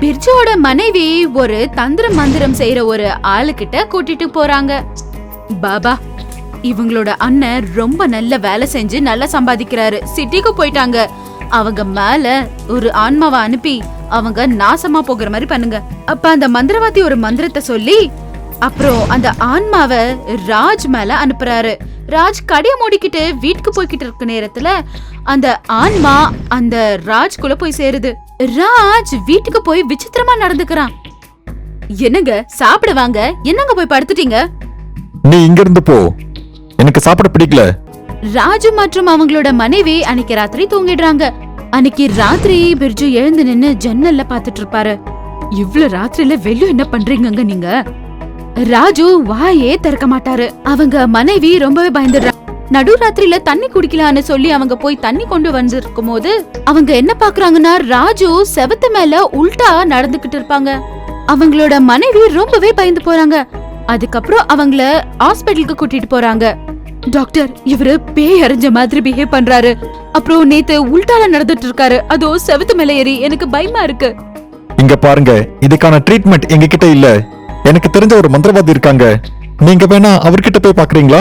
பிர்ஜுவோட மனைவி ஒரு தந்திர மந்திரம் செய்யற ஒரு ஆளுகிட்ட கூட்டிட்டு போறாங்க. பாபா, இவங்களோட அண்ணன் ரொம்ப நல்ல வேலை செஞ்சு நல்லா சம்பாதிக்கிறாரு, சிட்டிக்கு போயிட்டாங்க. அவங்க மேல ஒரு ஆன்மாவை அனுப்பி அவங்க நாசமா போகிற மாதிரி பண்ணுங்க. அப்ப அந்த மந்திரவாதி ஒரு மந்திரத்தை சொல்லி அப்புறம் அந்த ஆன்மாவை ராஜ் மேல அனுப்புறாரு. ராஜ் கடையை மூடிக்கிட்டு வீட்டுக்கு போய்கிட்டு இருக்க நேரத்துல அந்த ஆன்மா அந்த ராஜ்குள்ள போய் சேருது. ராஜ் வீட்டுக்கு போய் விசித்திரமா நடந்துக்கிறான். என்னங்க சாப்பிடுவாங்க, என்னங்க போய் படுத்துட்டீங்க? நீ இங்க இருந்து போ, எனக்கு சாப்பிட பிடிக்கல. ராஜு மற்றும் அவங்களோட மனைவி அன்னைக்கு ராத்திரி தூங்கிடுறாங்க. அன்னைக்கு ராத்திரி பிர்ஜு எழுந்து நின்னு ஜன்னல்ல பாத்துட்டு இருப்பாரு. இவ்ளோ ராத்திரில வெளிய என்ன பண்றீங்க நீங்க? ராஜு வாயே திறக்க மாட்டாரு. அவங்க மனைவி ரொம்பவே பயந்துடுறாங்க. நடுராத்திரில தண்ணி குடிக்கலான்னு சொல்லி அவங்க போய் தண்ணி கொண்டு வந்திருக்கும் போது அவங்க என்ன பாக்குறாங்கன்னா ராஜு செவத்து மேல உல்டா நடந்துகிட்டு இருப்பாங்க. அவங்களோட மனைவி ரொம்பவே பயந்து போறாங்க. அதுக்கப்புறம் அவங்கள ஹாஸ்பிட்டலுக்கு கூட்டிட்டு போறாங்க. டாக்டர், இவரு பேய் அறிஞ்ச மாதிரி பிஹேவ் பண்றாரு, அப்புறம் நேத்து உல்டால நடந்துட்டு இருக்காரு, அதோ செவத்து மேல ஏறி எனக்கு பயமா இருக்கு. இங்க பாருங்க, இதுக்கான ட்ரீட்மெண்ட் எங்க கிட்ட இல்ல. எனக்கு தெரிஞ்ச ஒரு மந்திரவாதி இருக்காங்க, நீங்க வேணா அவர்கிட்ட போய் பாக்குறீங்களா?